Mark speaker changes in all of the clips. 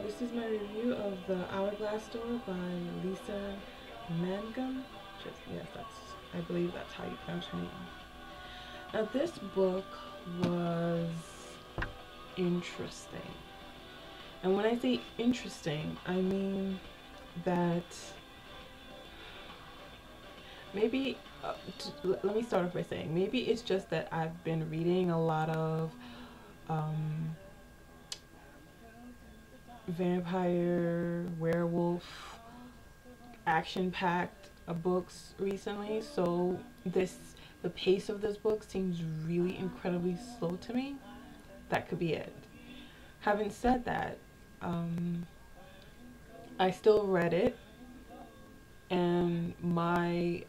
Speaker 1: This is my review of the Hourglass Store by Lisa Mangum. Yes, I believe that's how you pronounce her name. Now, this book was interesting. And when I say interesting, I mean that maybe, let me start off by saying, maybe it's just that I've been reading a lot of vampire, werewolf, action-packed books recently, so the pace of this book seems really incredibly slow to me. That could be it. Having said that, I still read it, and my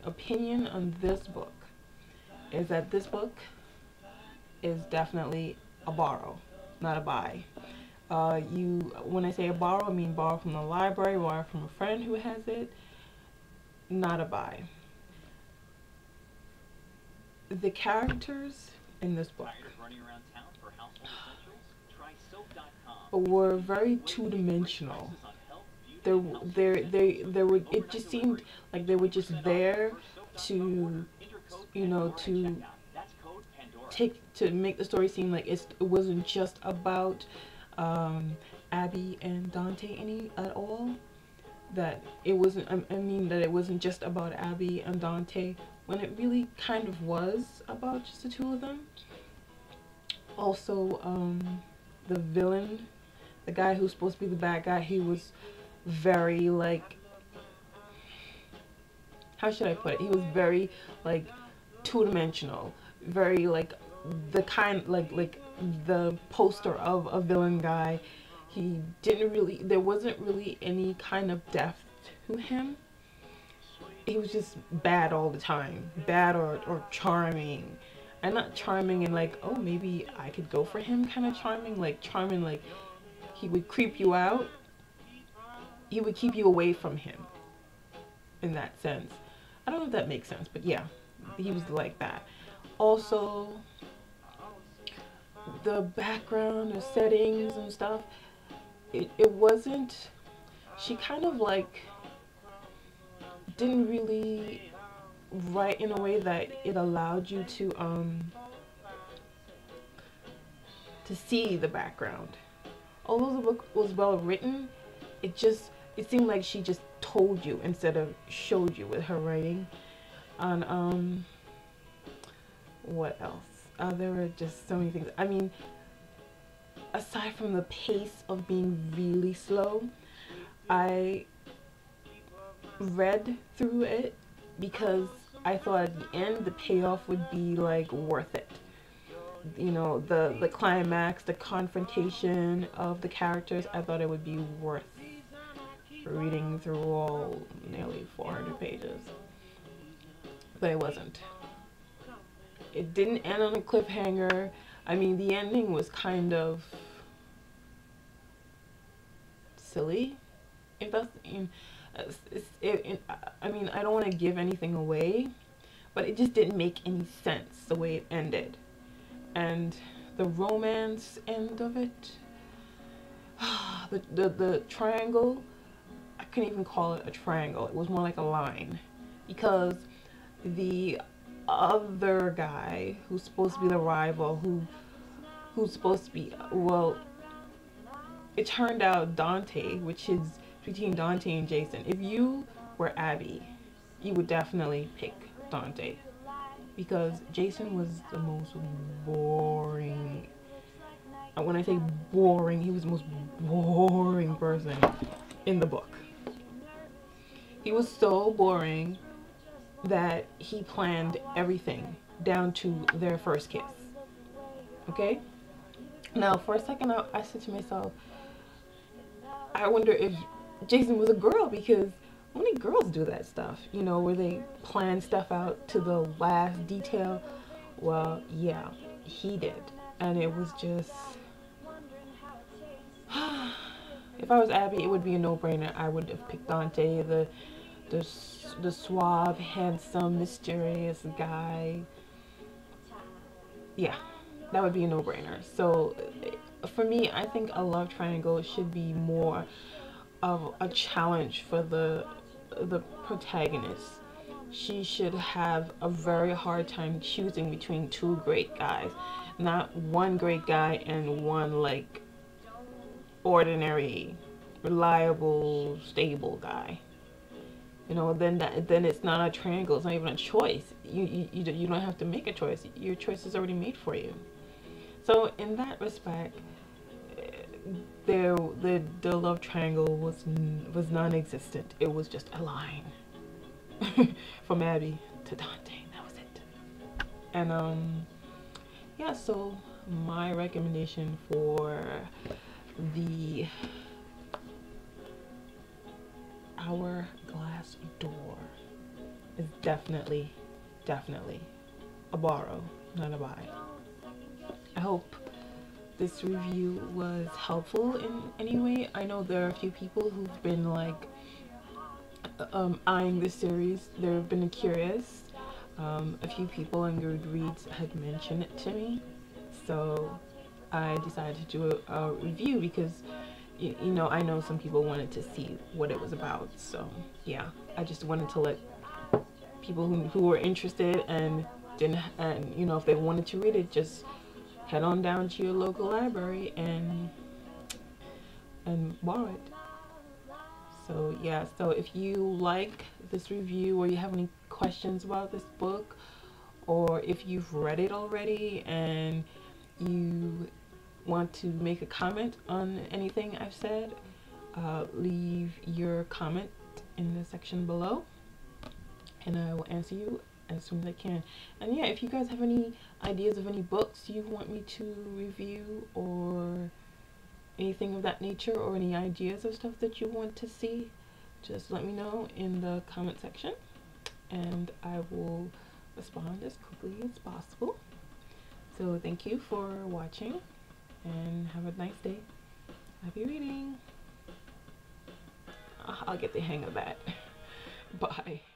Speaker 1: opinion on this book is that this book is definitely a borrow, not a buy. When I say a borrow, I mean borrow from the library, borrow from a friend who has it, not a buy. The characters in this book were very two-dimensional. It just seemed like they were just there to, to make the story seem like it wasn't just about Abby and Dante at all. That it wasn't, I mean that it wasn't just about Abby and Dante, when it really kind of was about just the two of them. Also, the villain, the guy who's supposed to be the bad guy, he was very, like, how should I put it? He was very, like, two-dimensional, very, like, the kind, like the poster of a villain guy. He didn't really, there wasn't really any kind of depth to him. He was just bad all the time, bad or charming. And not charming and like, oh, maybe I could go for him kind of charming, like he would creep you out. He would keep you away from him in that sense. I don't know if that makes sense, but yeah, he was like that. Also, the background, the settings and stuff, it wasn't, she kind of like didn't really write in a way that it allowed you to see the background. Although the book was well written, it seemed like she just told you instead of showed you with her writing. On what else? There were just so many things. I mean, aside from the pace of being really slow, I read through it because I thought at the end the payoff would be like worth it. You know, the climax, the confrontation of the characters, I thought it would be worth reading through all nearly 400 pages. But it wasn't. It didn't end on a cliffhanger. I mean, the ending was kind of silly, if that's, I mean, I don't want to give anything away, but it just didn't make any sense the way it ended. And the romance end of it, the triangle, I couldn't even call it a triangle. It was more like a line, because the other guy who's supposed to be the rival, who's supposed to be, well, it turned out Dante, which is between Dante and Jason. If you were Abby, you would definitely pick Dante, because Jason was the most boring. When I say boring, he was the most boring person in the book. He was so boring that he planned everything down to their first kiss. Okay? Now, for a second, I said to myself, I wonder if Jason was a girl, because how many girls do that stuff, you know, where they plan stuff out to the last detail? Well, yeah, he did. And it was just, if I was Abby, it would be a no-brainer. I would have picked Dante, the suave, handsome, mysterious guy. Yeah, that would be a no-brainer. So for me, I think a love triangle should be more of a challenge for the protagonist. She should have a very hard time choosing between two great guys, not one great guy and one like ordinary, reliable, stable guy. You know, then it's not a triangle. It's not even a choice. You don't have to make a choice. Your choice is already made for you. So in that respect, the love triangle was non-existent. It was just a line from Abby to Dante. That was it. And yeah. So my recommendation for the Hourglass door is definitely a borrow, not a buy. I hope this review was helpful in any way. I know there are a few people who've been like eyeing this series. They've been curious. A few people on Goodreads had mentioned it to me, so I decided to do a review because you know, I know some people wanted to see what it was about. So yeah, I just wanted to let people who were interested and didn't, and you know, if they wanted to read it, just head on down to your local library and borrow it. So yeah, so if you like this review or you have any questions about this book, or if you've read it already and you want to make a comment on anything I've said, leave your comment in the section below and I will answer you as soon as I can. And yeah, if you guys have any ideas of any books you want me to review or anything of that nature, or any ideas of stuff that you want to see, just let me know in the comment section and I will respond as quickly as possible. So thank you for watching and have a nice day. Happy reading. I'll get the hang of that. Bye.